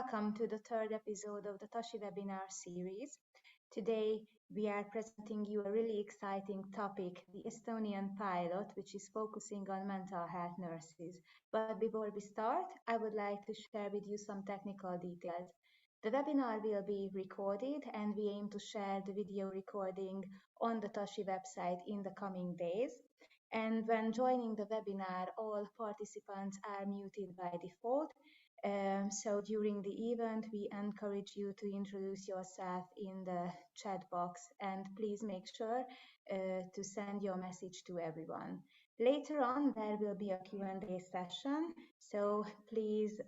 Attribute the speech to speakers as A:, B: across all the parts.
A: welcome to the third episode of the TaSHI webinar series. Today, we are presenting you a really exciting topic, the Estonian pilot, which is focusing on mental health nurses. But before we start, I would like to share with you some technical details. The webinar will be recorded, and we aim to share the video recording on the TaSHI website in the coming days. And when joining the webinar, all participants are muted by default. So during the event, we encourage you to introduce yourself in the chat box, and please make sure to send your message to everyone. Later on, there will be a Q&A session, so please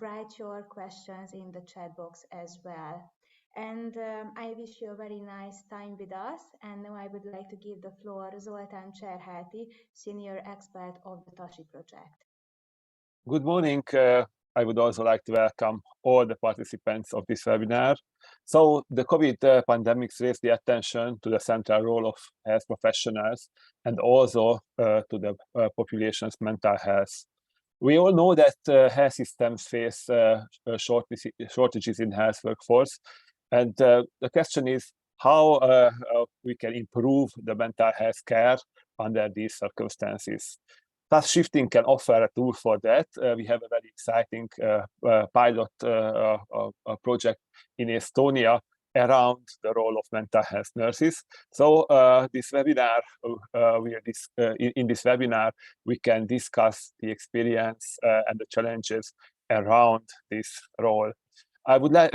A: write your questions in the chat box as well. And I wish you a very nice time with us. And now I would like to give the floor to Zoltán Cserháti, Senior Expert of the TaSHI project.
B: Good morning. I would also like to welcome all the participants of this webinar. So the COVID pandemic raised the attention to the central role of health professionals and also to the population's mental health. We all know that health systems face shortages in health workforce. And the question is how we can improve the mental health care under these circumstances. Task shifting can offer a tool for that. We have a very exciting pilot project in Estonia around the role of mental health nurses. So this webinar, in this webinar, we can discuss the experience and the challenges around this role. I would like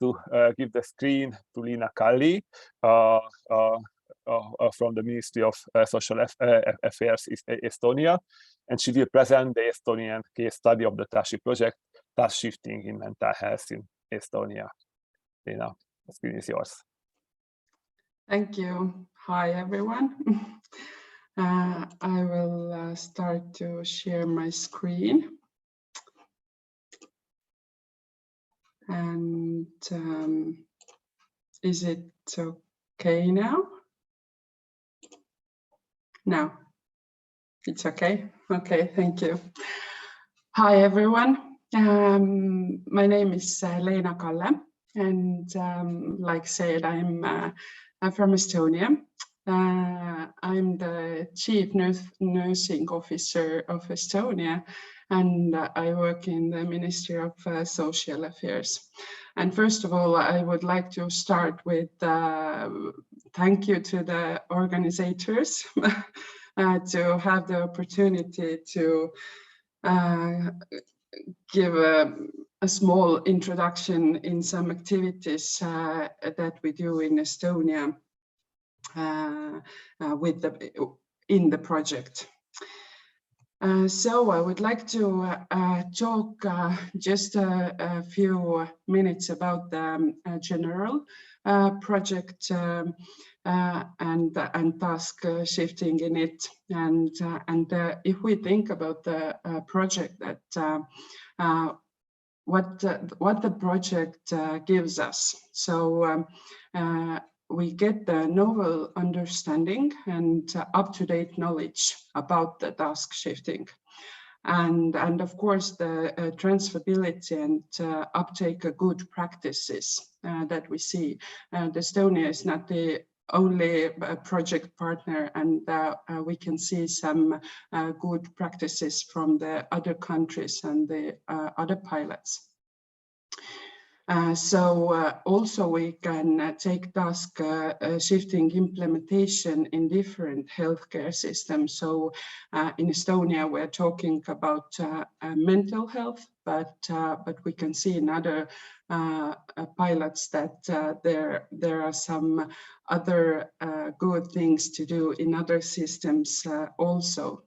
B: to give the screen to Liina Kalli from the Ministry of Social Affairs Estonia, and she will present the Estonian case study of the TaSHI project, task shifting in mental health in Estonia. Liina, the screen is yours.
C: Thank you. Hi, everyone. I will start to share my screen. And is it okay now? No, it's okay. Okay, thank you. Hi, everyone. My name is Liina Kalli, and like said, I'm from Estonia. I'm the Chief Nursing Officer of Estonia, and I work in the Ministry of Social Affairs. And first of all, I would like to start with thank you to the organizers to have the opportunity to give a small introduction in some activities that we do in Estonia in the project. So I would like to talk just a few minutes about the general project and task shifting in it. And if we think about the project, that what the project gives us. So we get the novel understanding and up-to-date knowledge about the task shifting. And of course, the transferability and uptake of good practices that we see. And Estonia is not the only project partner, and we can see some good practices from the other countries and the other pilots. Also we can take task shifting implementation in different healthcare systems. So in Estonia, we're talking about mental health, but we can see in other pilots that there are some other good things to do in other systems also.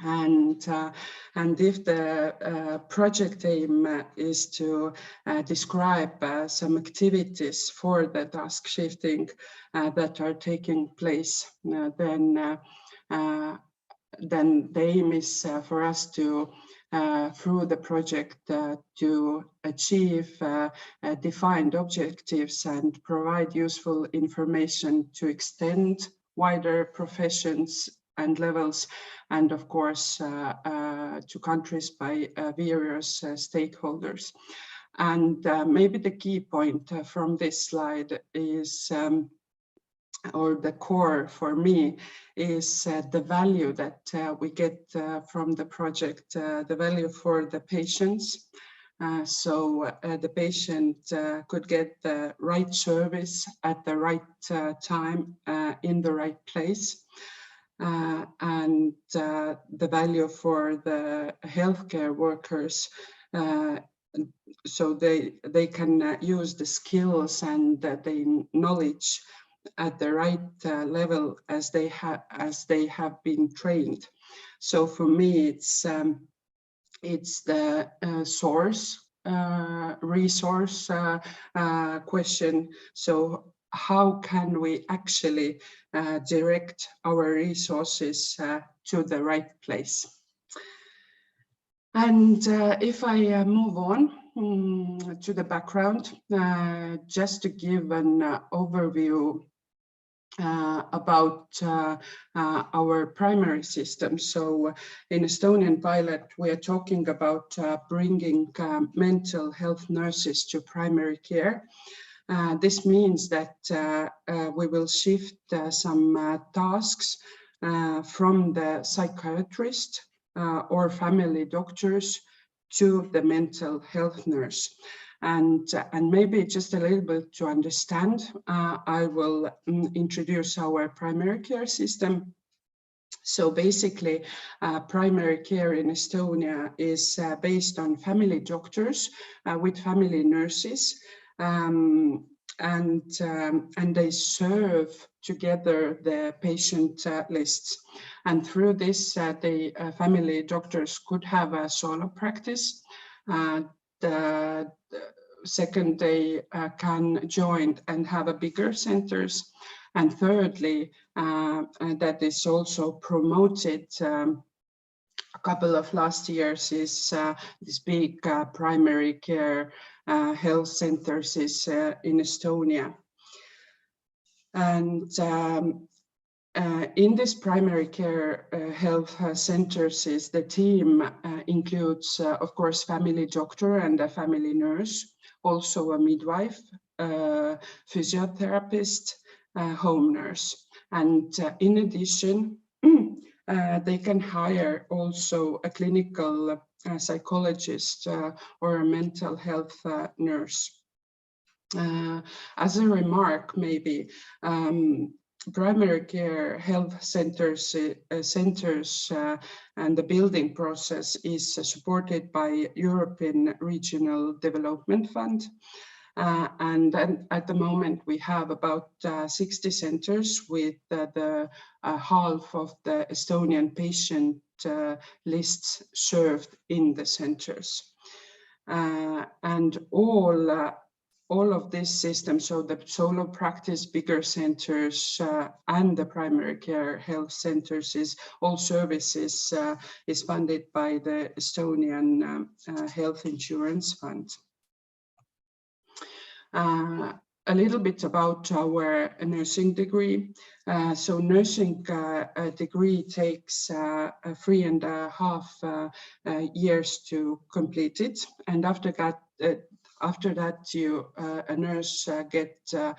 C: And if the project aim is to describe some activities for the task shifting that are taking place, then the aim is for us to, through the project, to achieve defined objectives and provide useful information to extend wider professions and levels, and of course to countries by various stakeholders. And maybe the key point from this slide is, or the core for me, is the value that we get from the project, the value for the patients. So the patient could get the right service at the right time in the right place. And the value for the healthcare workers, so they can use the skills and the knowledge at the right level as they have been trained. So for me, it's the resource question. So how can we actually direct our resources to the right place? And if I move on to the background, just to give an overview about our primary system. So in Estonian pilot, we are talking about bringing mental health nurses to primary care. This means that we will shift some tasks from the psychiatrist or family doctors to the mental health nurse. And maybe just a little bit to understand, I will introduce our primary care system. So basically, primary care in Estonia is based on family doctors with family nurses, and they serve together the patient lists. And through this, the family doctors could have a solo practice. The second, they can join and have a bigger centers. And thirdly, that is also promoted a couple of last years, is this big primary care health centers is in Estonia. And in this primary care health centers, is the team includes, of course, family doctor and a family nurse, also a midwife, physiotherapist, home nurse. And in addition, they can hire also a clinical psychologist or a mental health nurse. As a remark, maybe, primary care health centers and the building process is supported by European Regional Development Fund. And then at the moment we have about 60 centers with the half of the Estonian patient lists served in the centers. And all of this system, so the solo practice, bigger centers, and the primary care health centers, is all services is funded by the Estonian Health Insurance Fund. A little bit about our nursing degree. So nursing degree takes 3.5 years to complete it, and after that, you a nurse get a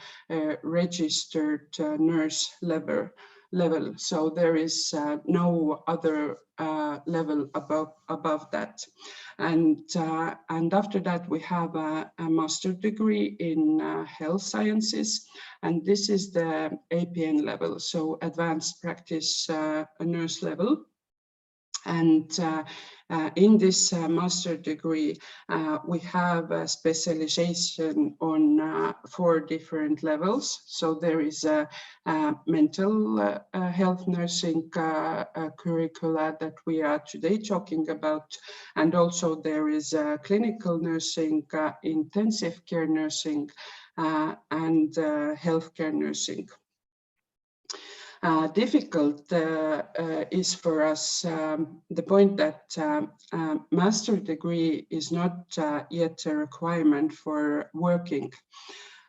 C: registered nurse level. So there is no other level above that. And after that, we have a master degree in health sciences, and this is the APN level, so advanced practice nurse level. And in this master degree, we have a specialization on 4 different levels. So there is a mental health nursing curricula that we are today talking about. And also there is clinical nursing, intensive care nursing, and healthcare nursing. Difficult is for us the point that master degree is not yet a requirement for working.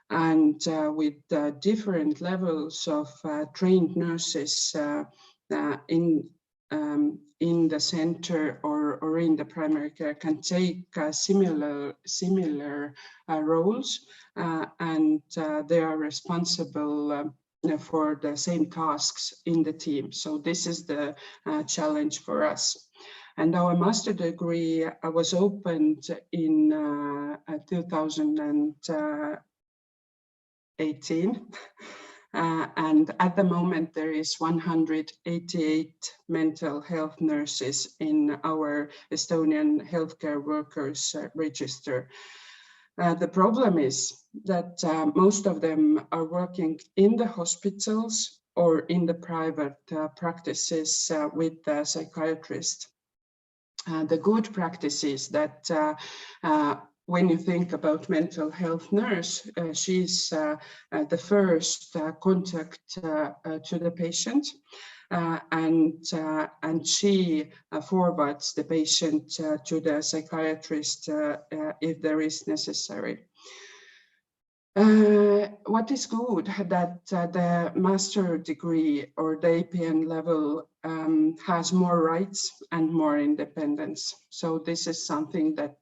C: And with different levels of trained nurses, in the center or in the primary care can take similar roles, and they are responsible for the same tasks in the team. So this is the challenge for us. And our master degree was opened in 2018. And at the moment, there is 188 mental health nurses in our Estonian healthcare workers register. The problem is that most of them are working in the hospitals or in the private practices with the psychiatrist. The good practice is that when you think about mental health nurse, she's the first contact to the patient, and she forwards the patient to the psychiatrist if there is necessary. What is good that the master degree or the APN level has more rights and more independence. So this is something that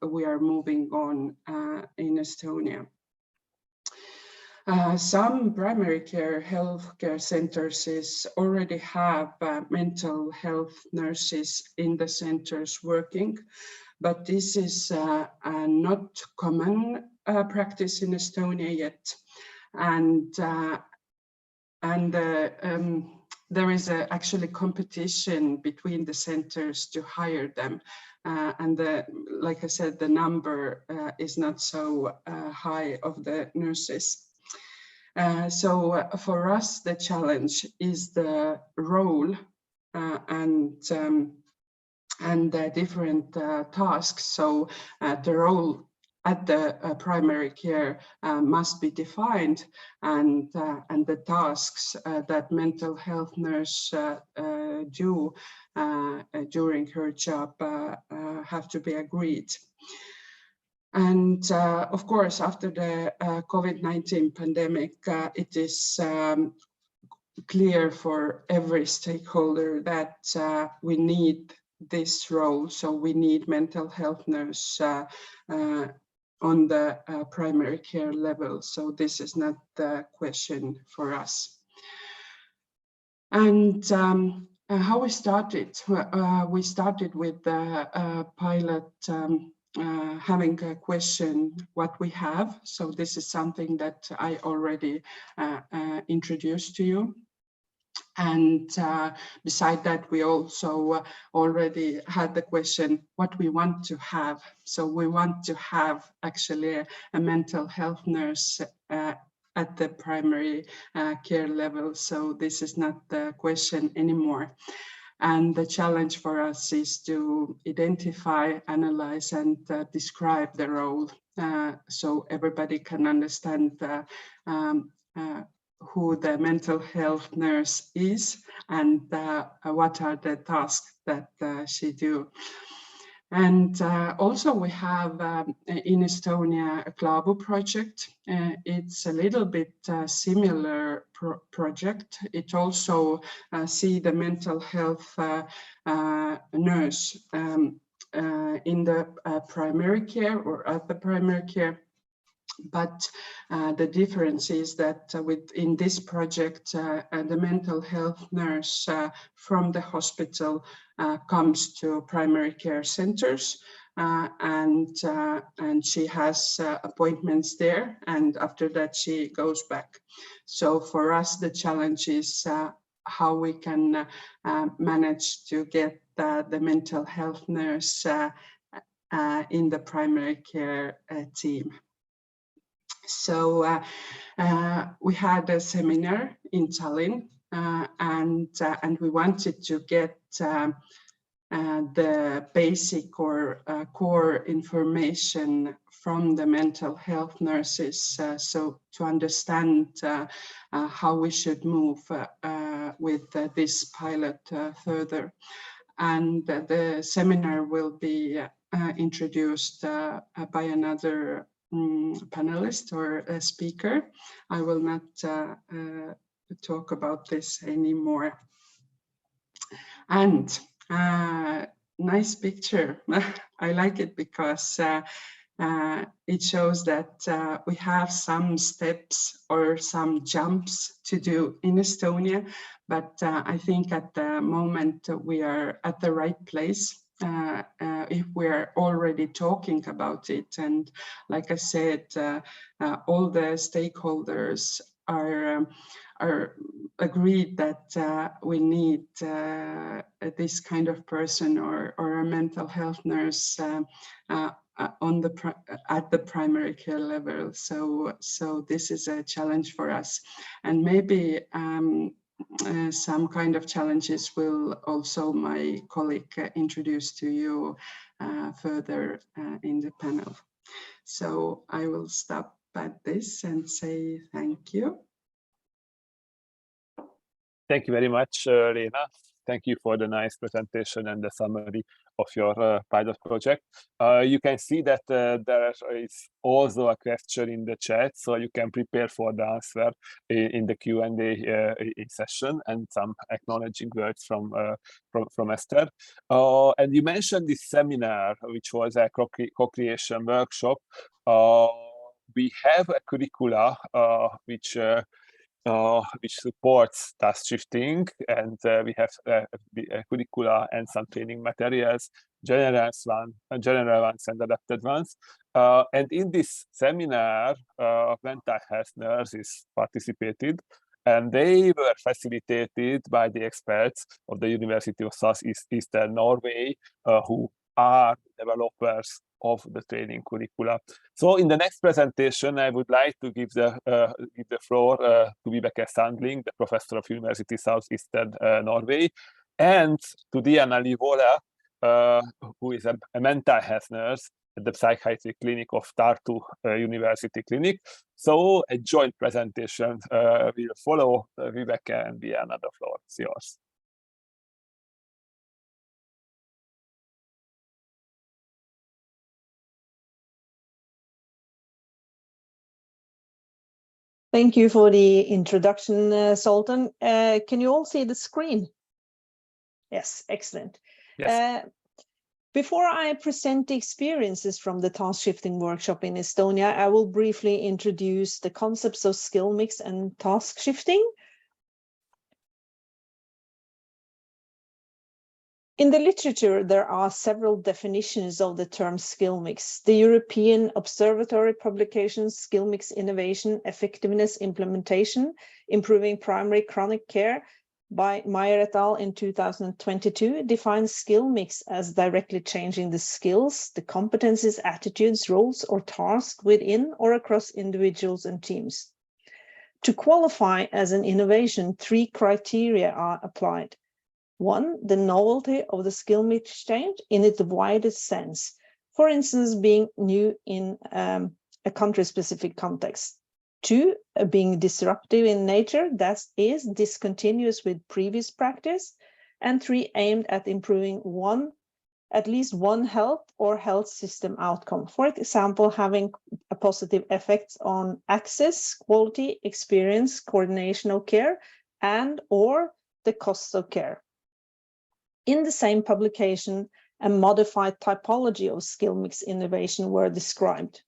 C: we are moving on in Estonia. Some primary care healthcare centers already have mental health nurses in the centers working, but this is not common practice in Estonia yet, and there is actually competition between the centers to hire them, and like I said, the number is not so high of the nurses. So for us, the challenge is the role and the different tasks. So the role at the primary care must be defined, and the tasks that mental health nurse do during her job have to be agreed. And of course, after the COVID-19 pandemic, it is clear for every stakeholder that we need this role. So we need mental health nurse on the primary care level. So this is not the question for us. And how we started? We started with the pilot having a question what we have. So this is something that I already introduced to you. And beside that, we also already had the question what we want to have. So we want to have actually a mental health nurse at the primary care level. So this is not the question anymore. And the challenge for us is to identify, analyze, and describe the role so everybody can understand who the mental health nurse is and what are the tasks that she do. And also we have in Estonia a Klaabu project. It's a little bit similar project. It also see the mental health nurse in the primary care or at the primary care. But the difference is that in this project, the mental health nurse from the hospital comes to primary care centers, and she has appointments there, and after that she goes back. So for us, the challenge is how we can manage to get the mental health nurse in the primary care team. So we had a seminar in Tallinn, and we wanted to get the basic or core information from the mental health nurses, so to understand how we should move with this pilot further. And the seminar will be introduced by another panelist or a speaker. I will not talk about this anymore. And nice picture. I like it because it shows that we have some steps or some jumps to do in Estonia, but I think at the moment we are at the right place. If we're already talking about it, and like I said, all the stakeholders are agreed that we need this kind of person or a mental health nurse at the primary care level. So this is a challenge for us, and maybe some kind of challenges will also my colleague introduce to you further in the panel. So I will stop at this and say thank you.
B: Thank you very much, Lena. Thank you for the nice presentation and the summary of your pilot project. You can see that there is also a question in the chat, so you can prepare for the answer in the Q&A session, and some acknowledging words from Esther. And you mentioned this seminar, which was a co-creation workshop. We have a curricula which supports task shifting, and we have curricula and some training materials, general ones and adapted ones. And in this seminar, mental health nurses participated, and they were facilitated by the experts of the University of Southeastern Norway, who are developers of the training curricula. So in the next presentation, I would like to give the floor to Vibeke Sandling, the professor of University Southeastern Norway, and to Diana Livola, who is a mental health nurse at the psychiatry clinic of Tartu University Clinic. So a joint presentation will follow. Vibeke and Diana, the floor is yours.
D: Thank you for the introduction, Sultan. Can you all see the screen? Yes, excellent.
B: Yes.
D: Before I present the experiences from the task shifting workshop in Estonia, I will briefly introduce the concepts of skill mix and task shifting. In the literature, there are several definitions of the term skill mix. The European Observatory publication, Skill Mix Innovation, Effectiveness, Implementation, Improving Primary Chronic Care by Meyer et al. In 2022 defines skill mix as directly changing the skills, the competencies, attitudes, roles, or tasks within or across individuals and teams. To qualify as an innovation, 3 criteria are applied. 1, the novelty of the skill mix change in its widest sense. For instance, being new in a country-specific context. 2, being disruptive in nature, that is discontinuous with previous practice. And 3, aimed at improving at least one health or health system outcome. For example, having a positive effect on access, quality, experience, coordination of care, and or the cost of care. In the same publication, a modified typology of skill mix innovation were described.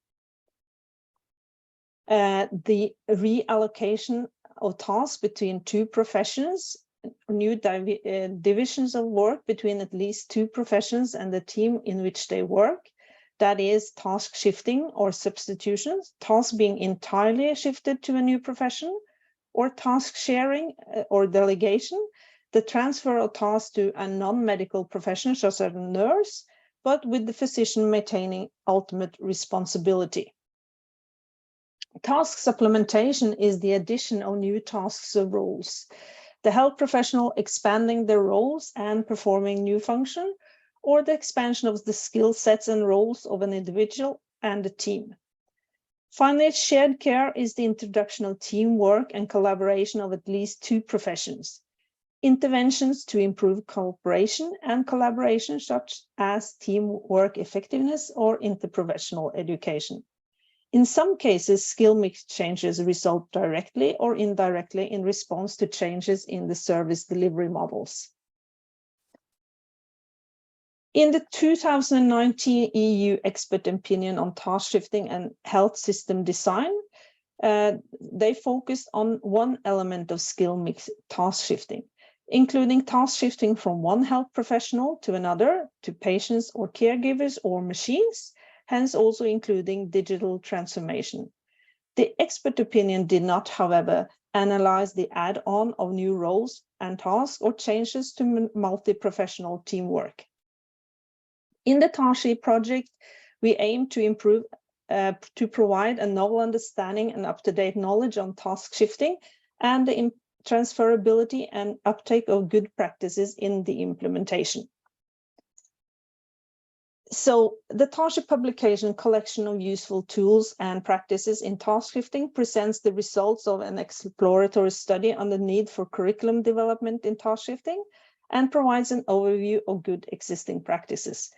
D: The reallocation of tasks between 2 professions, new divisions of work between at least 2 professions and the team in which they work, that is task shifting or substitutions, tasks being entirely shifted to a new profession, or task sharing or delegation, the transfer of tasks to a non-medical profession, such as a nurse, but with the physician maintaining ultimate responsibility. Task supplementation is the addition of new tasks or roles. The health professional expanding their roles and performing new function, or the expansion of the skill sets and roles of an individual and a team. Finally, shared care is the introduction of teamwork and collaboration of at least 2 professions. Interventions to improve cooperation and collaboration, such as teamwork effectiveness or interprofessional education. In some cases, skill mix changes result directly or indirectly in response to changes in the service delivery models. In the 2019 EU expert opinion on task shifting and health system design, they focused on one element of skill mix task shifting, including task shifting from one health professional to another, to patients or caregivers or machines, hence also including digital transformation. The expert opinion did not, however, analyze the add-on of new roles and tasks or changes to multi-professional teamwork. In the TaSHI project, we aim to improve to provide a novel understanding and up-to-date knowledge on task shifting and the transferability and uptake of good practices in the implementation. So the TaSHI publication collection of useful tools and practices in task shifting presents the results of an exploratory study on the need for curriculum development in task shifting and provides an overview of good existing practices.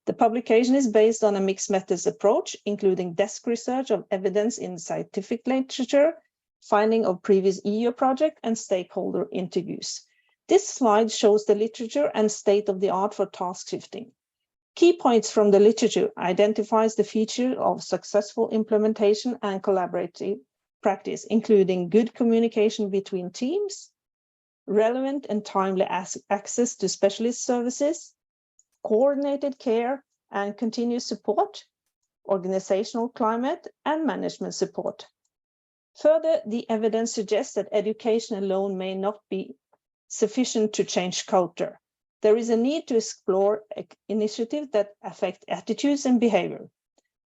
D: The publication is based on a mixed methods approach, including desk research of evidence in scientific literature, finding of previous EU project, and stakeholder interviews. This slide shows the literature and state of the art for task shifting. Key points from the literature identifies the feature of successful implementation and collaborative practice, including good communication between teams, relevant and timely access to specialist services, coordinated care and continuous support, organizational climate, and management support. Further, the evidence suggests that education alone may not be sufficient to change culture. There is a need to explore initiatives that affect attitudes and behavior.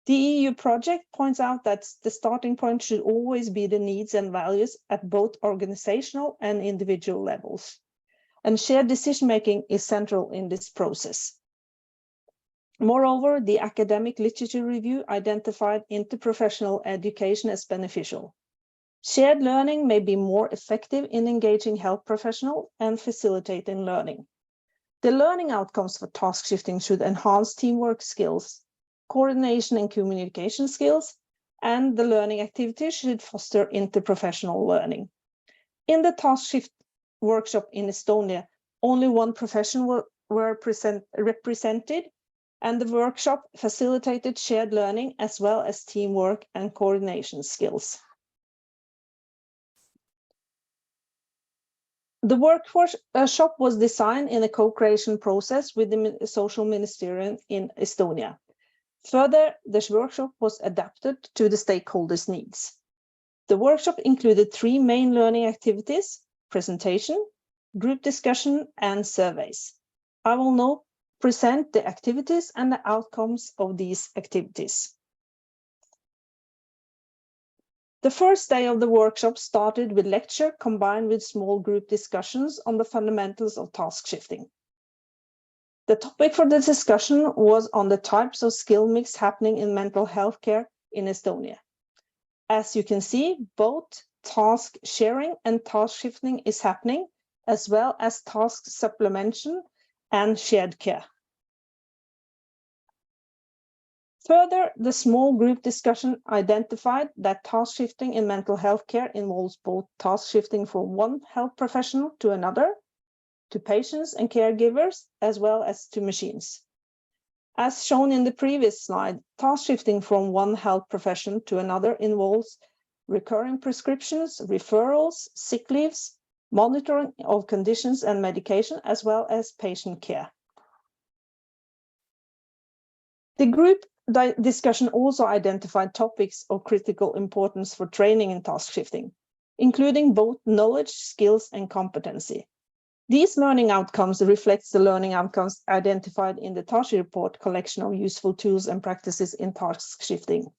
D: The EU project points out that the starting point should always be the needs and values at both organizational and individual levels. And shared decision-making is central in this process. Moreover, the academic literature review identified interprofessional education as beneficial. Shared learning may be more effective in engaging health professionals and facilitating learning. The learning outcomes for task shifting should enhance teamwork skills, coordination and communication skills, and the learning activities should foster interprofessional learning. In the task shift workshop in Estonia, only one profession were represented, and the workshop facilitated shared learning as well as teamwork and coordination skills.The workshop was designed in a co-creation process with the Social Ministerium in Estonia. Further, this workshop was adapted to the stakeholders' needs. The workshop included 3 main learning activities: presentation, group discussion, and surveys. I will now present the activities and the outcomes of these activities. The first day of the workshop started with lecture combined with small group discussions on the fundamentals of task shifting. The topic for the discussion was on the types of skill mix happening in mental health care in Estonia. As you can see, both task sharing and task shifting is happening, as well as task supplementation and shared care. Further, the small group discussion identified that task shifting in mental health care involves both task shifting from one health professional to another, to patients and caregivers, as well as to machines. As shown in the previous slide, task shifting from one health profession to another involves recurring prescriptions, referrals, sick leaves, monitoring of conditions and medication, as well as patient care. The group discussion also identified topics of critical importance for training in task shifting, including both knowledge, skills, and competency. These learning outcomes reflect the learning outcomes identified in the TaSHI report collection of useful tools and practices in task shifting.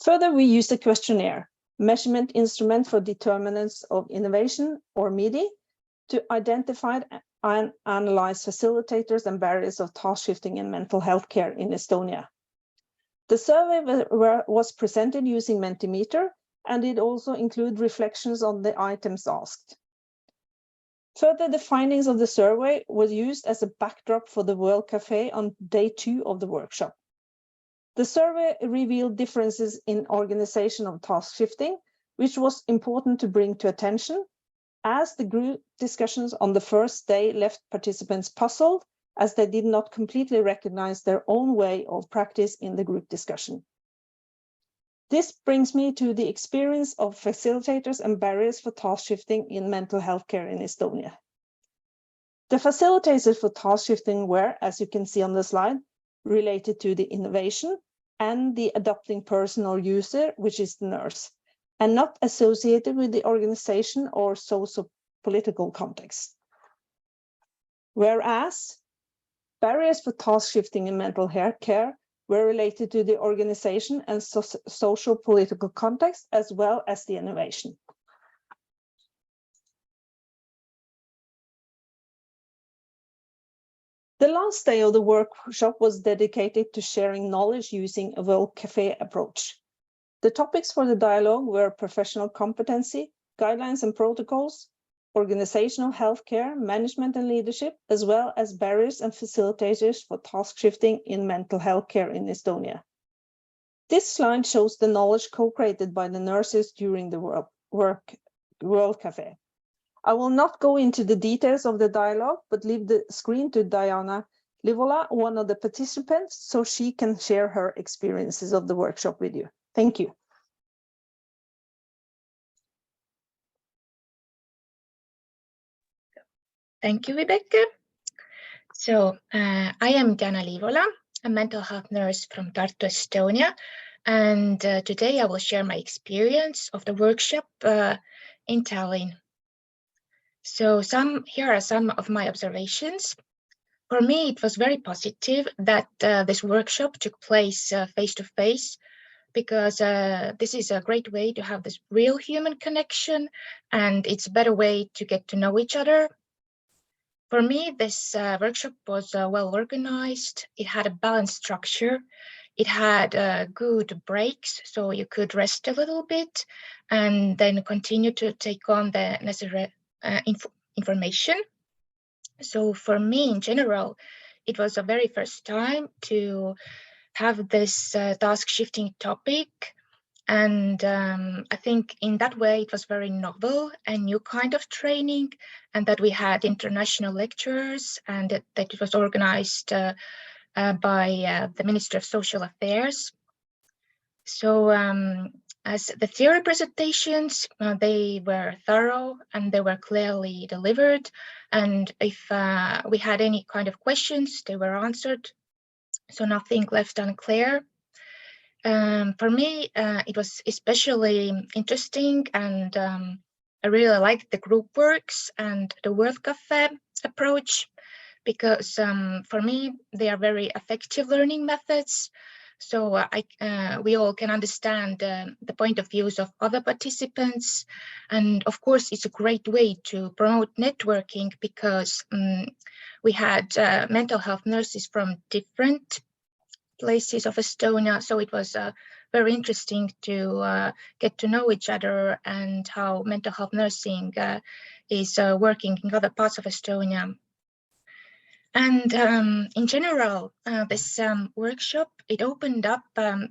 D: Further, we used a questionnaire, measurement instrument for determinants of innovation, or MIDI, to identify and analyze facilitators and barriers of task shifting in mental health care in Estonia. The survey was presented using Mentimeter, and it also included reflections on the items asked. Further, the findings of the survey was used as a backdrop for the World Café on day 2 of the workshop. The survey revealed differences in organization of task shifting, which was important to bring to attention, as the group discussions on the first day left participants puzzled, as they did not completely recognize their own way of practice in the group discussion. This brings me to the experience of facilitators and barriers for task shifting in mental health care in Estonia. The facilitators for task shifting were, as you can see on the slide, related to the innovation and the adopting person or user, which is the nurse, and not associated with the organization or socio-political context. Whereas barriers for task shifting in mental health care were related to the organization and social political context, as well as the innovation. The last day of the workshop was dedicated to sharing knowledge using a World Café approach. The topics for the dialogue were professional competency, guidelines and protocols, organizational healthcare, management and leadership, as well as barriers and facilitators for task shifting in mental health care in Estonia. This slide shows the knowledge co-created by the nurses during the World Café. I will not go into the details of the dialogue, but leave the screen to Diana Livola, one of the participants, so she can share her experiences of the workshop with you. Thank you.
E: Thank you, Vibeke. So I am Diana Livola, a mental health nurse from Tartu, Estonia. And today I will share my experience of the workshop in Tallinn. So here are some of my observations. For me, it was very positive that this workshop took place face-to-face, because this is a great way to have this real human connection, and it's a better way to get to know each other. For me, this workshop was well organized. It had a balanced structure. It had good breaks, so you could rest a little bit and then continue to take on the necessary information. So for me, in general, it was a very first time to have this task shifting topic. And I think in that way, it was very novel and new kind of training, and that we had international lecturers, and that it was organized by the Ministry of Social Affairs. So as the theory presentations, they were thorough and they were clearly delivered. And if we had any kind of questions, they were answered. So nothing left unclear. For me, it was especially interesting, and I really liked the group works and the World Café approach, because for me, they are very effective learning methods. So we all can understand the point of views of other participants. And of course, it's a great way to promote networking, because we had mental health nurses from different places of Estonia. So it was very interesting to get to know each other and how mental health nursing is working in other parts of Estonia. And in general, this workshop, it opened up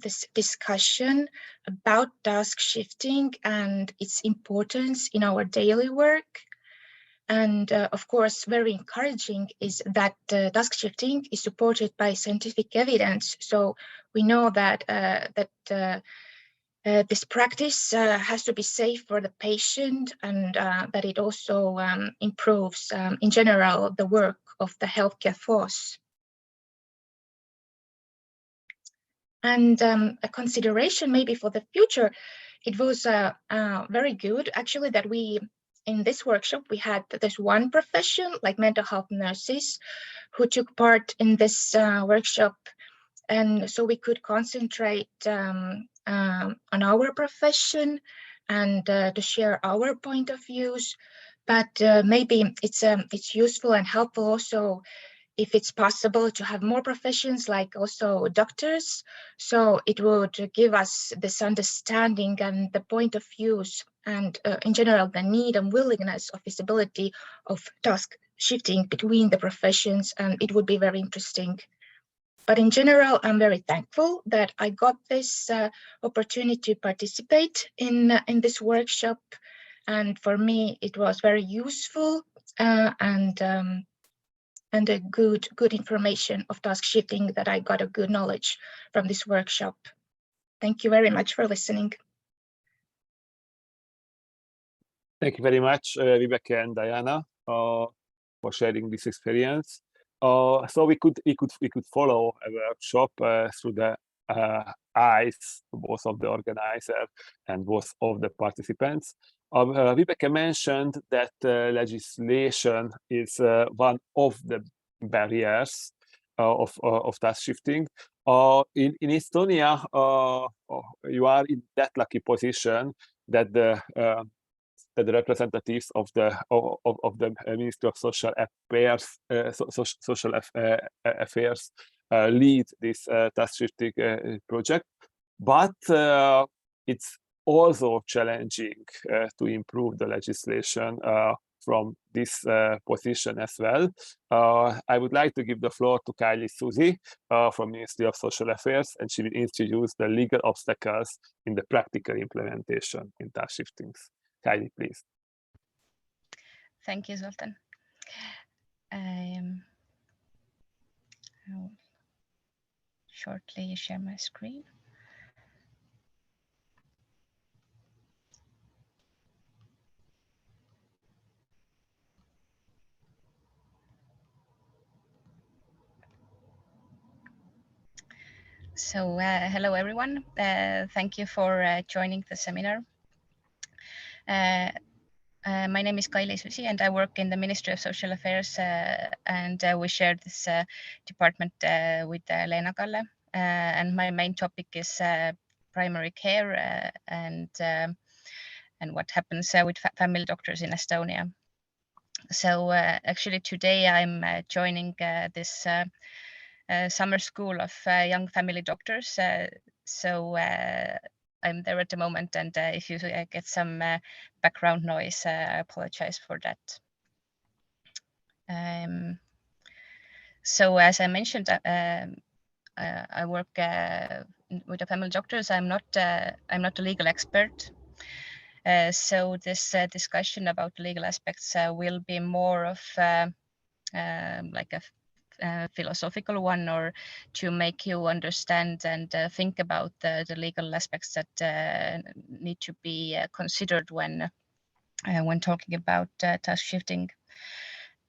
E: this discussion about task shifting and its importance in our daily work. And of course, very encouraging is that task shifting is supported by scientific evidence. So we know that this practice has to be safe for the patient, and that it also improves, in general, the work of the healthcare force. And a consideration maybe for the future, it was very good, actually, that in this workshop, we had this one profession, like mental health nurses, who took part in this workshop. And so we could concentrate on our profession and to share our point of views. But maybe it's useful and helpful also if it's possible to have more professions, like also doctors. So it would give us this understanding and the point of views, and in general, the need and willingness of visibility of task shifting between the professions, and it would be very interesting. But in general, I'm very thankful that I got this opportunity to participate in this workshop. And for me, it was very useful and a good information of task shifting that I got a good knowledge from this workshop. Thank you very much for listening.
B: Thank you very much, Rebecca and Diana, for sharing this experience. So we could follow a workshop through the eyes, both of the organizer and both of the participants. Rebecca mentioned that legislation is one of the barriers of task shifting. In Estonia, you are in that lucky position that the representatives of the Ministry of Social Affairs lead this task shifting project, but it's also challenging to improve the legislation from this position as well. I would like to give the floor to Kylie Susi from Ministry of Social Affairs, and she will introduce the legal obstacles in the practical implementation in task shiftings. Kylie, please.
F: Thank you, Zoltan. I'll shortly share my screen. So hello, everyone. Thank you for joining the seminar. My name is Kylie Susi, and I work in the Ministry of Social Affairs, and we share this department with Leena Kalle. And my main topic is primary care and what happens with family doctors in Estonia. So actually today I'm joining this summer school of young family doctors. So I'm there at the moment, and if you get some background noise, I apologize for that. So as I mentioned, I work with the family doctors. I'm not a legal expert. So this discussion about legal aspects will be more of like a philosophical one, or to make you understand and think about the legal aspects that need to be considered when talking about task shifting.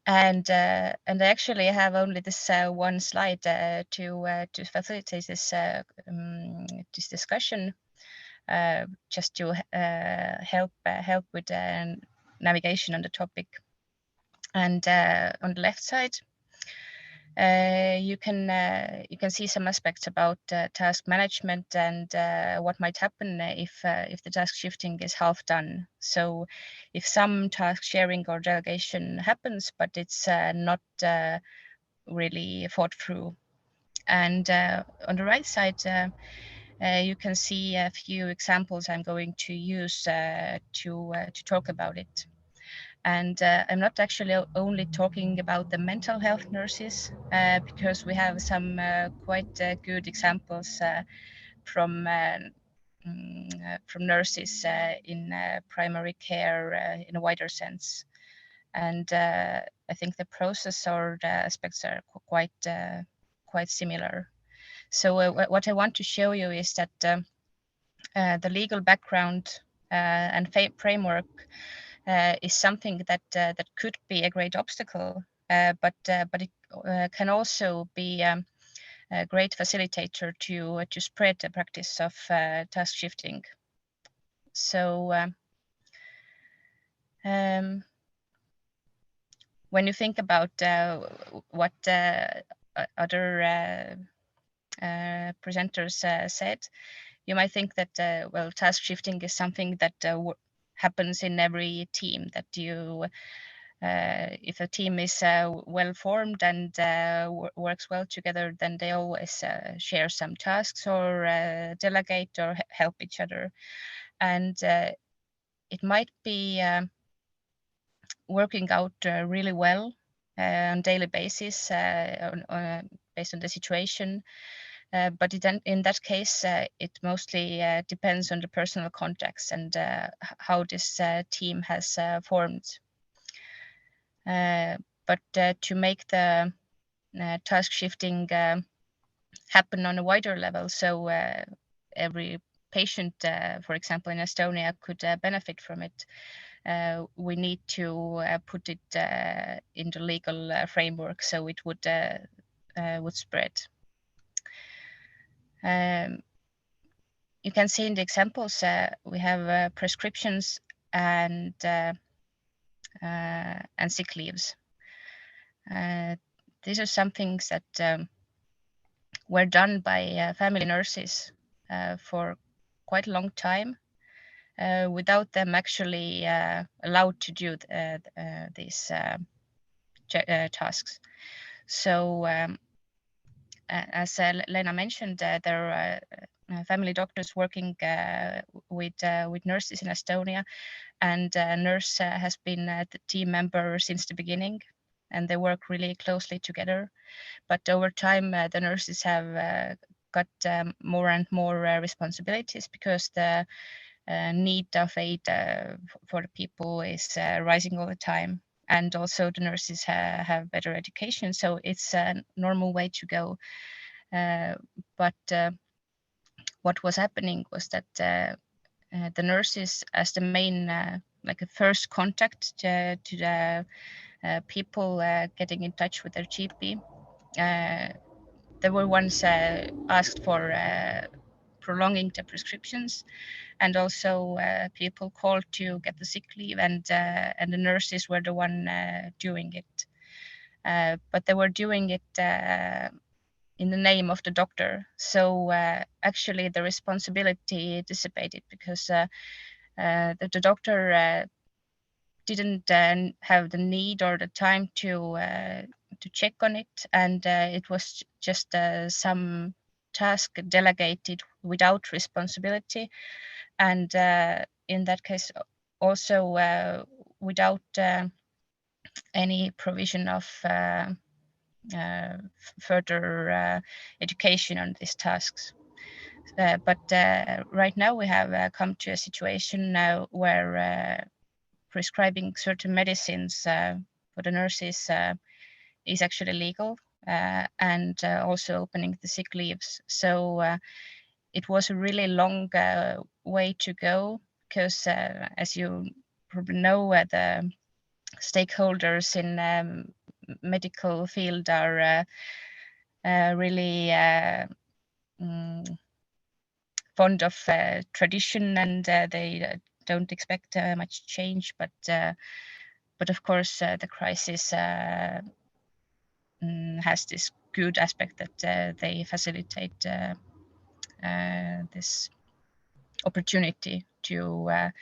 F: And I actually have only this one slide to facilitate this this discussion, just to help with navigation on the topic. And on the left side, you can see some aspects about task management and what might happen if the task shifting is half done. So if some task sharing or delegation happens, but it's not really thought through. And on the right side, you can see a few examples I'm going to use to talk about it. And I'm not actually only talking about the mental health nurses, because we have some quite good examples from nurses in primary care in a wider sense. And I think the process or the aspects are quite similar. So what I want to show you is that the legal background and framework is something that could be a great obstacle, but it can also be a great facilitator to spread the practice of task shifting. So when you think about what other presenters said, you might think that well, task shifting is something that happens in every team, that you if a team is well formed and works well together, then they always share some tasks or delegate or help each other. And it might be working out really well on a daily basis based on the situation. But in that case, it mostly depends on the personal context and how this team has formed. But to make the task shifting happen on a wider level, so every patient, for example, in Estonia could benefit from it, we need to put it in the legal framework so it would spread. You can see in the examples we have prescriptions and sick leaves. These are some things that were done by family nurses for quite a long time without them actually allowed to do these tasks. So as Lena mentioned, there are family doctors working with nurses in Estonia, and a nurse has been the team member since the beginning, and they work really closely together. But over time, the nurses have got more and more responsibilities because the need of aid for the people is rising all the time. And also the nurses have better education, so it's a normal way to go. But what was happening was that the nurses, as the main, like a first contact to the people getting in touch with their GP, they were once asked for prolonging the prescriptions, and also people called to get the sick leave, and the nurses were the one doing it. But they were doing it in the name of the doctor. So actually the responsibility dissipated because the doctor didn't have the need or the time to check on it, and it was just some task delegated without responsibility, and in that case also without any provision of further education on these tasks. But right now we have come to a situation now where prescribing certain medicines for the nurses is actually legal, and also opening the sick leaves. So it was a really long way to go because, as you probably know, the stakeholders in medical field are really fond of tradition, and they don't expect much change. But of course, the crisis has this good aspect that they facilitate this opportunity to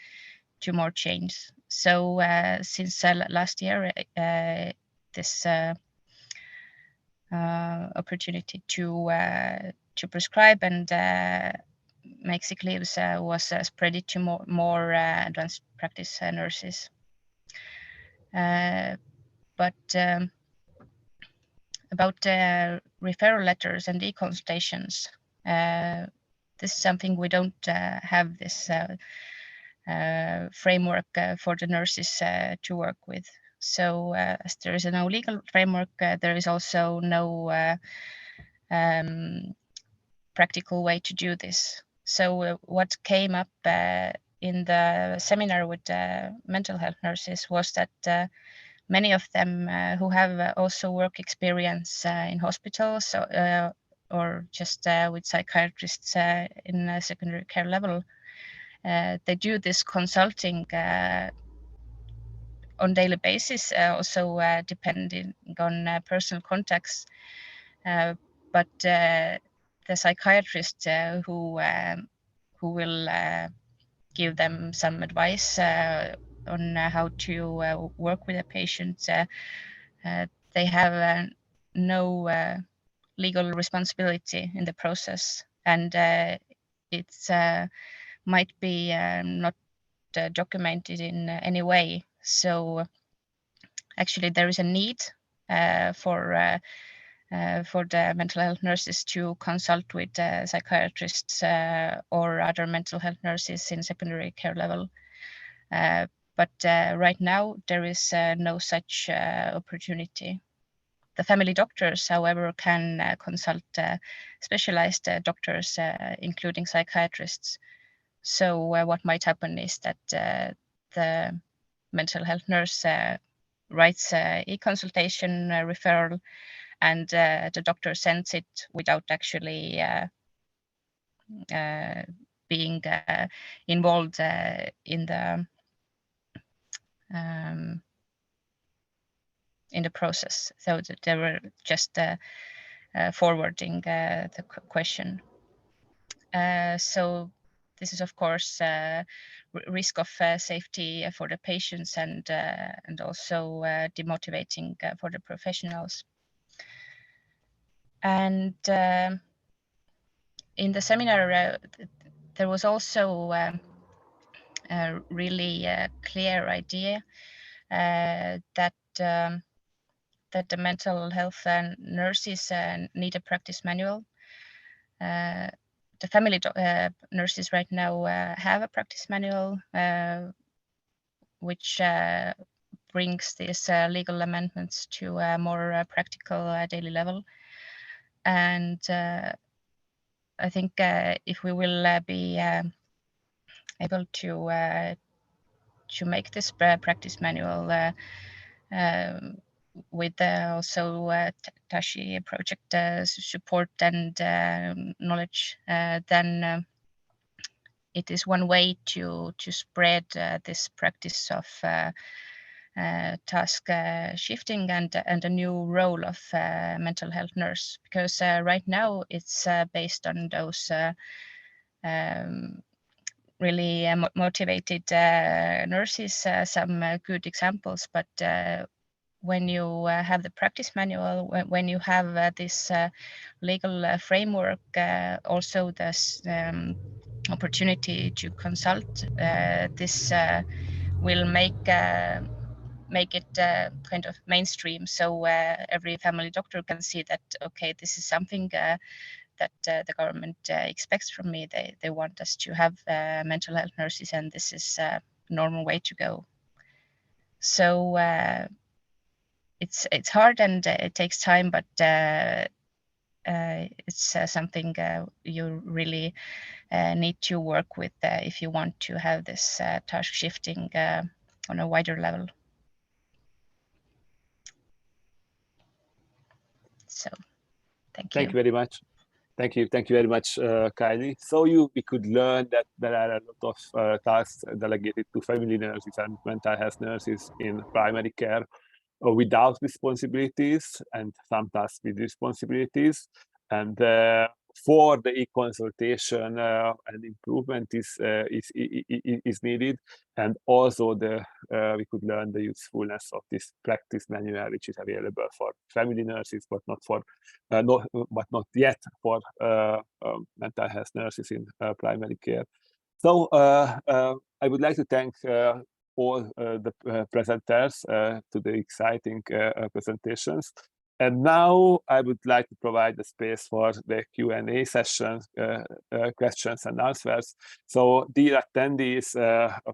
F: more change. So since last year, this opportunity to prescribe and make sick leaves was spread to more advanced practice nurses. But about referral letters and e-consultations, this is something we don't have this framework for the nurses to work with. So as there is no legal framework, there is also no practical way to do this. So what came up in the seminar with mental health nurses was that many of them who have also work experience in hospitals or just with psychiatrists in a secondary care level, they do this consulting on daily basis, also depending on personal contacts. But the psychiatrist who will give them some advice on how to work with a patient, they have no legal responsibility in the process, and it's might be not documented in any way. So actually there is a need for for the mental health nurses to consult with psychiatrists or other mental health nurses in secondary care level. But right now, there is no such opportunity. The family doctors, however, can consult specialized doctors, including psychiatrists. So what might happen is that the mental health nurse writes e-consultation referral, and the doctor sends it without actually being involved in the process. So that they were just forwarding the question. So this is, of course, risk of safety for the patients and also demotivating for the professionals. And in the seminar, there was also a really clear idea that that the mental health nurses need a practice manual. The family nurses right now have a practice manual, which brings these legal amendments to a more practical daily level. And I think if we will be able to make this practice manual with also TaSHI project support and knowledge, then it is one way to spread this practice of task shifting and a new role of mental health nurse, because right now it's based on those really motivated nurses, some good examples, but when you have the practice manual, when you have this legal framework, also this opportunity to consult, this will make it kind of mainstream. So every family doctor can see that, okay, this is something that the government expects from me. They want us to have mental health nurses, and this is a normal way to go. So it's hard and it takes time, but it's something you really need to work with if you want to have this task shifting on a wider level. So thank you.
B: Thank you very much. Thank you very much, Kylie. So we could learn that there are a lot of tasks delegated to family nurses and mental health nurses in primary care without responsibilities, and some tasks with responsibilities. And for the e-consultation, an improvement is needed, and also we could learn the usefulness of this practice manual, which is available for family nurses, but not yet for mental health nurses in primary care. So I would like to thank all the presenters to the exciting presentations. And now I would like to provide the space for the Q&A session, questions and answers. So dear attendees,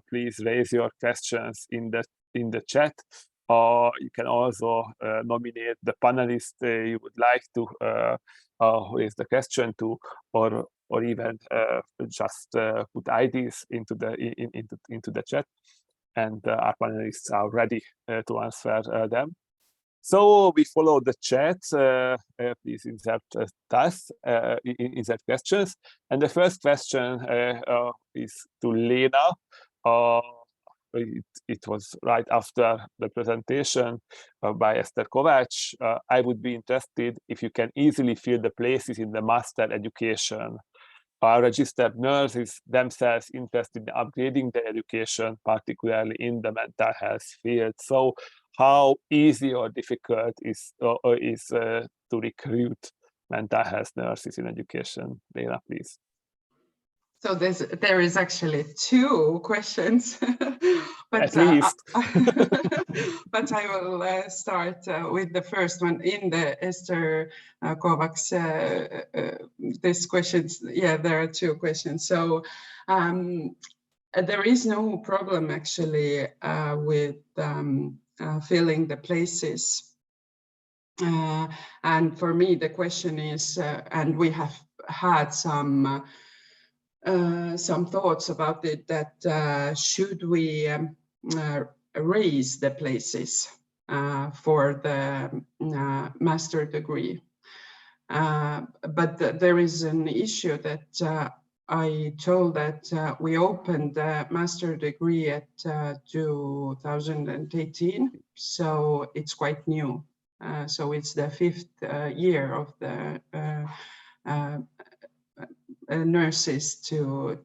B: please raise your questions in the chat, or you can also nominate the panelist you would like to raise the question to, or even just put IDs into the chat, and our panelists are ready to answer them. So we follow the chat. Please insert insert questions. And the first question is to Lena. It was right after the presentation by Esther Kovács. I would be interested if you can easily fill the places in the master education. Are registered nurses themselves interested in upgrading their education, particularly in the mental health field? So how easy or difficult is to recruit mental health nurses in education? Lena, please.
C: So there is actually two questions.
B: At least.
C: But I will start with the first one in the Esther Kovacs. This questions, yeah, there are two questions. So there is no problem actually with filling the places. And for me, the question is, and we have had some thoughts about it, that should we raise the places for the master degree? But there is an issue that I told that we opened the master degree at 2018, so it's quite new. So it's the 5th year of the nurses to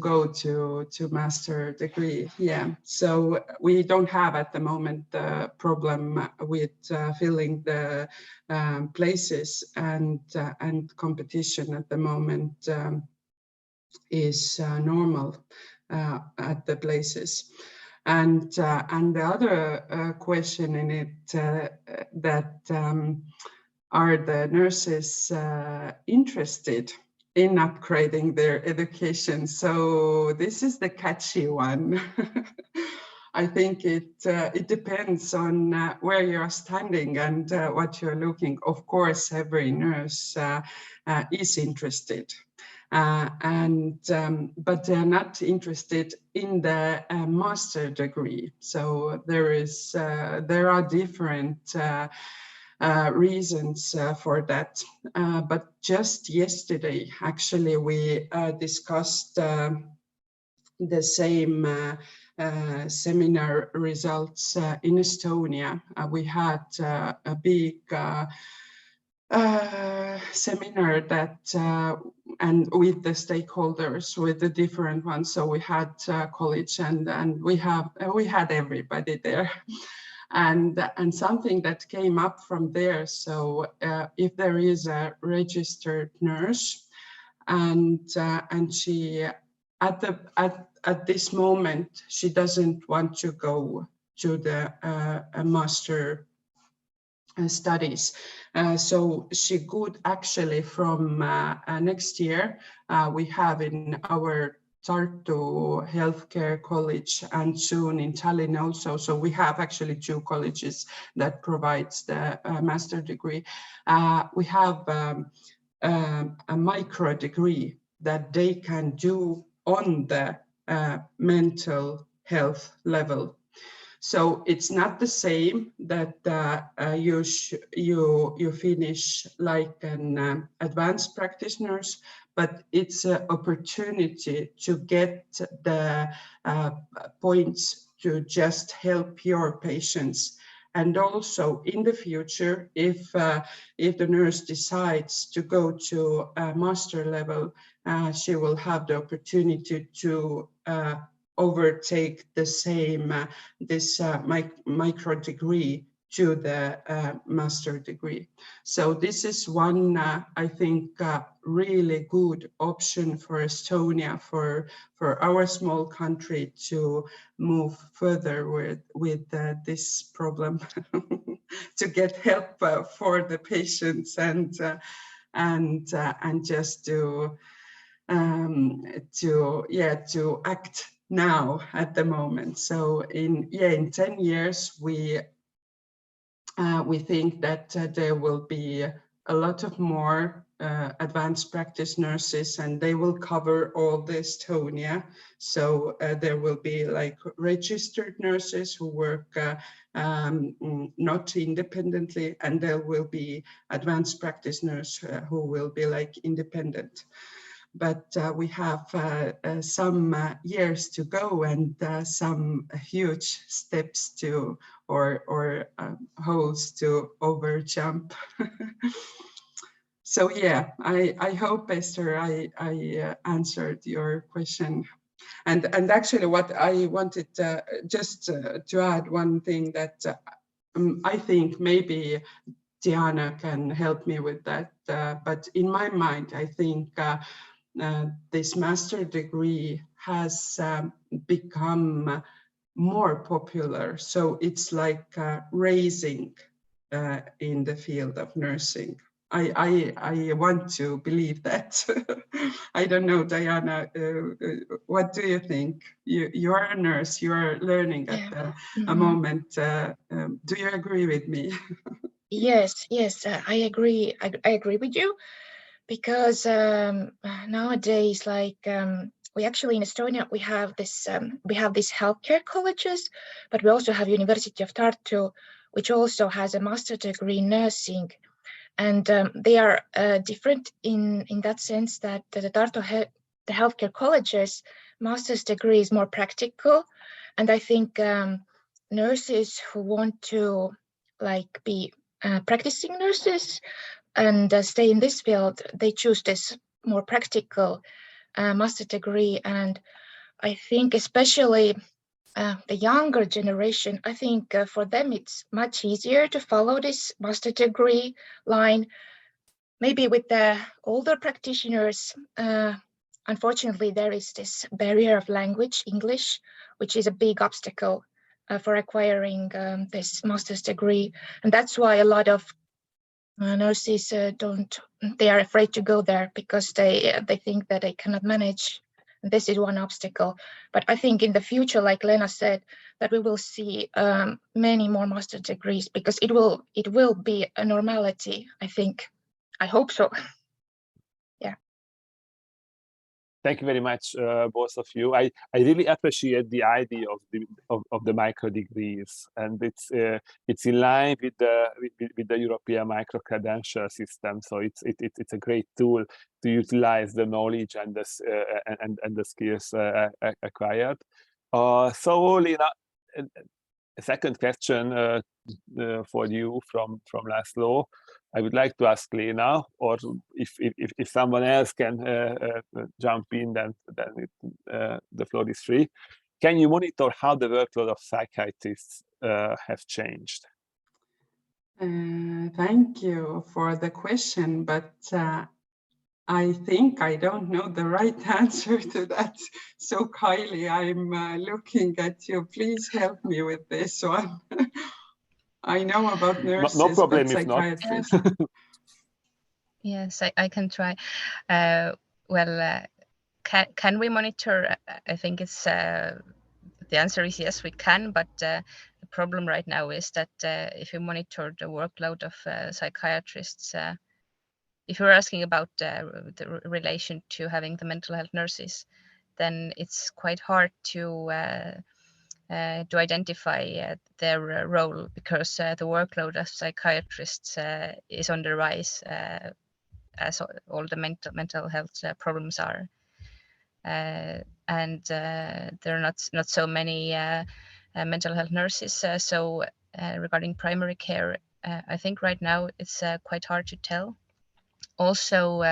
C: go to master degree. Yeah, so we don't have at the moment the problem with filling the places, and competition at the moment is normal at the places. And the other question in it, that are the nurses interested in upgrading their education? So this is the catchy one. I think it depends on where you're standing and what you're looking. Of course, every nurse is interested. But they're not interested in the master degree. So there are different reasons for that. But just yesterday, actually, we discussed the same seminar results in Estonia. We had a big seminar that and with the stakeholders, with the different ones. So we had college and we had everybody there. And something that came up from there. So if there is a registered nurse, and she at this moment she doesn't want to go to the master studies, so she could actually from next year we have in our Tartu Healthcare College and soon in Tallinn also. So we have actually 2 colleges that provides the master degree. We have a micro degree that they can do on the mental health level. So it's not the same that you finish like an advanced practitioners, but it's an opportunity to get the points to just help your patients. And also in the future, if the nurse decides to go to a master level, she will have the opportunity to overtake the same micro degree to the master degree. So this is one, I think, really good option for Estonia, for our small country to move further with this problem, to get help for the patients and just to act now at the moment. So in 10 years, we think that there will be a lot of more advanced practice nurses, and they will cover all the Estonia. So there will be like registered nurses who work not independently, and there will be advanced practice nurses who will be like independent. But we have some years to go and some huge steps to or holes to overjump. So yeah, I hope, Esther, I answered your question. And actually, what I wanted just to add one thing that I think maybe Diana can help me with that. But in my mind, I think this master degree has become more popular. So it's like raising in the field of nursing. I want to believe that. I don't know, Diana, what do you think? You are a nurse, you are learning at a moment. Do you agree with me?
E: Yes, I agree. I agree with you, because nowadays, like we actually in Estonia, we have these healthcare colleges, but we also have University of Tartu, which also has a master degree in nursing, and they are different in that sense that the Tartu the healthcare colleges master's degree is more practical, and I think nurses who want to like be practicing nurses and stay in this field, they choose this more practical master degree. And I think especially the younger generation, I think for them it's much easier to follow this master degree line. Maybe with the older practitioners, unfortunately, there is this barrier of language, English, which is a big obstacle for acquiring this master's degree. And that's why a lot of nurses they are afraid to go there, because they think that they cannot manage. This is one obstacle. But I think in the future, like Lena said, that we will see many more master degrees, because it will be a normality, I think. I hope so. Yeah.
B: Thank you very much, both of you. I really appreciate the idea of the micro degrees, and it's in line with the European micro credential system. So it's a great tool to utilize the knowledge and the skills acquired. So Lena, a second question for you from Laszlo. I would like to ask Lena, or if someone else can jump in, then the floor is free. Can you monitor how the workload of psychiatrists have changed?
C: Thank you for the question, but I think I don't know the right answer to that. So Kylie, I'm looking at you. Please help me with this one. I know about nurses,
B: no problem,
C: but psychiatrists.
F: Yes, I can try. Can we monitor? I think it's the answer is yes, we can. But the problem right now is that if you monitor the workload of psychiatrists, if you're asking about the relation to having the mental health nurses, then it's quite hard to identify their role, because the workload of psychiatrists is on the rise, as all the mental health problems are, and there are not so many mental health nurses. So regarding primary care, I think right now it's quite hard to tell. Also,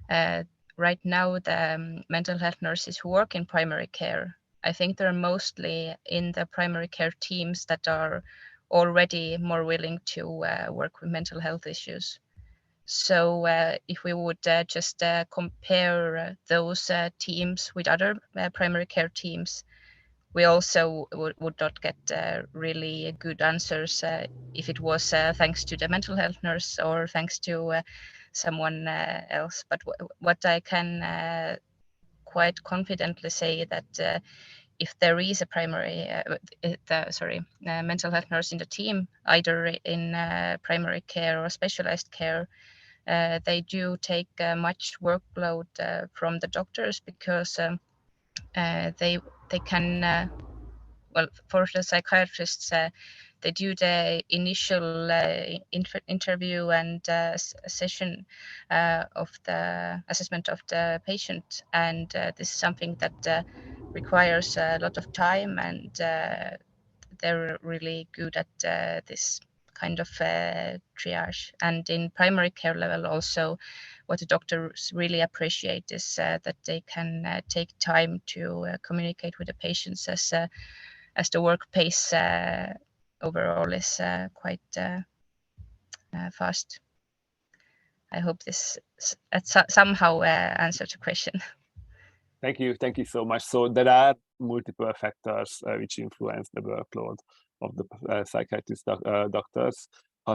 F: right now the mental health nurses who work in primary care, I think they're mostly in the primary care teams that are already more willing to work with mental health issues. So if we would just compare those teams with other primary care teams, we also would not get really good answers if it was thanks to the mental health nurse or thanks to someone else. But what I can quite confidently say that if there is a mental health nurse in the team, either in primary care or specialized care, they do take much workload from the doctors, because they can well, for the psychiatrists, they do the initial interview and session of the assessment of the patient, and this is something that requires a lot of time, and they're really good at this kind of triage. And in primary care level also, what the doctors really appreciate is that they can take time to communicate with the patients, as the work pace overall is quite fast. I hope this somehow answers the question.
B: Thank you so much. So there are multiple factors which influence the workload of the psychiatrist doctors.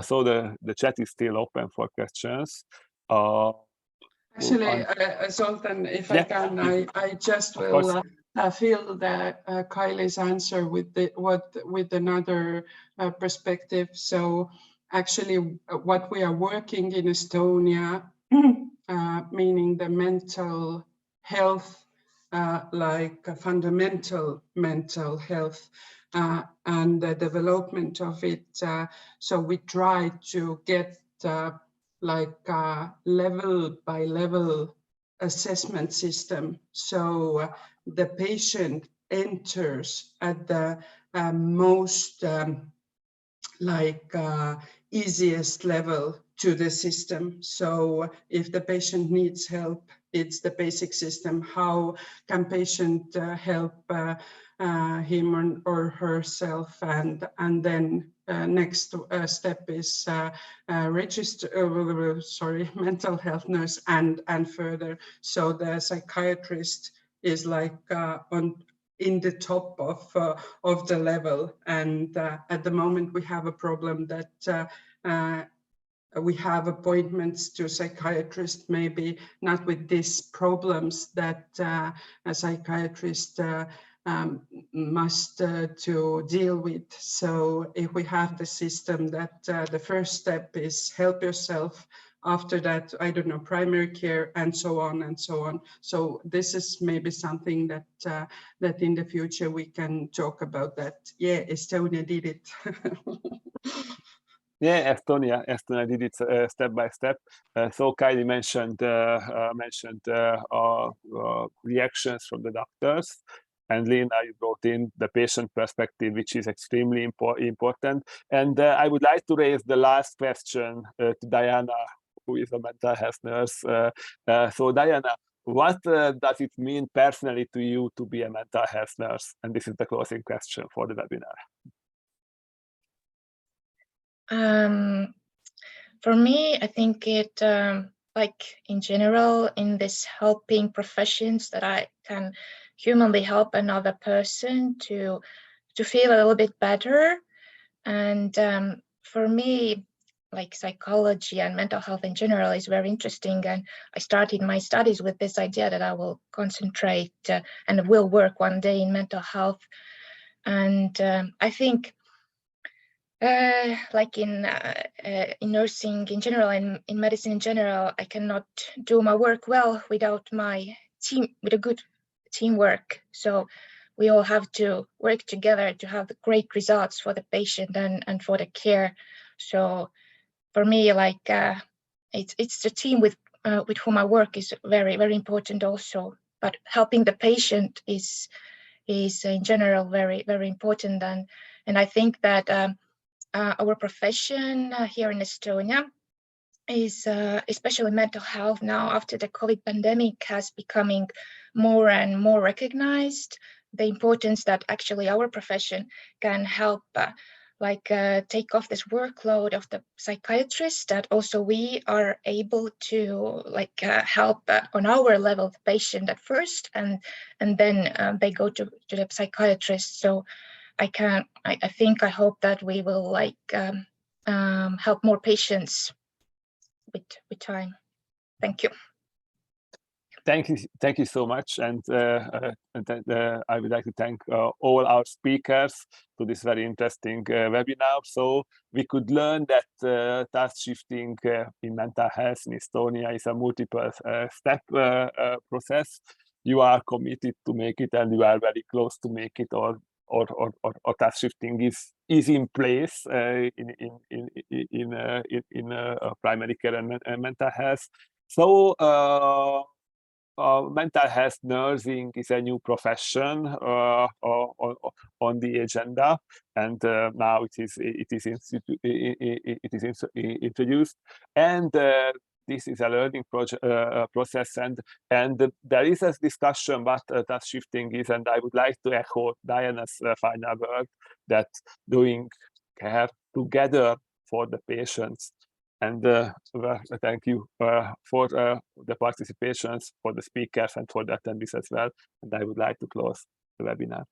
B: So the chat is still open for questions.
C: Actually, Zoltan, if I can, I just will fill Kylie's answer with another perspective. So actually, what we are working in Estonia, meaning the mental health, like fundamental mental health and the development of it. So we try to get like level by level assessment system. So the patient enters at the most easiest level to the system. So if the patient needs help, it's the basic system. How can patient help him or herself? And then next step is mental health nurse and further. So the psychiatrist is like in the top of the level. And at the moment we have a problem that we have appointments to psychiatrists, maybe not with these problems that a psychiatrist must to deal with. So if we have the system that the first step is help yourself, after that, I don't know, primary care and so on and so on. So this is maybe something that that in the future we can talk about that. Yeah, Estonia did it.
B: Yeah, Estonia did it step by step. So Kylie mentioned reactions from the doctors, and Lena, you brought in the patient perspective, which is extremely important. And I would like to raise the last question to Diana, who is a mental health nurse. So Diana, what does it mean personally to you to be a mental health nurse? And this is the closing question for the webinar.
E: For me, I think it, like in general, in this helping professions, that I can humanly help another person to feel a little bit better. And for me, like psychology and mental health in general is very interesting. And I started my studies with this idea that I will concentrate and will work one day in mental health. And I think like in nursing in general and in medicine in general, I cannot do my work well without my team, with a good teamwork. So we all have to work together to have the great results for the patient and for the care. So for me, like it's the team with whom I work is very, very important also. But helping the patient is in general very, very important. And I think that our profession here in Estonia is, especially mental health now after the COVID pandemic, has becoming more and more recognized. The importance that actually our profession can help take off this workload of the psychiatrist, that also we are able to help on our level the patient at first, and then they go to the psychiatrist. So I hope that we will help more patients with time. Thank you.
B: Thank you so much, and I would like to thank all our speakers to this very interesting webinar. So we could learn that task shifting in mental health in Estonia is a multiple step process. You are committed to make it, and you are very close to make it, or task shifting is in place in primary care and mental health. So mental health nursing is a new profession on the agenda, and now it is introduced, and this is a learning process, and there is a discussion what task shifting is, and I would like to echo Diana's final word that doing care together for the patients And thank you for the participations, for the speakers, and for the attendees as well. And I would like to close the webinar.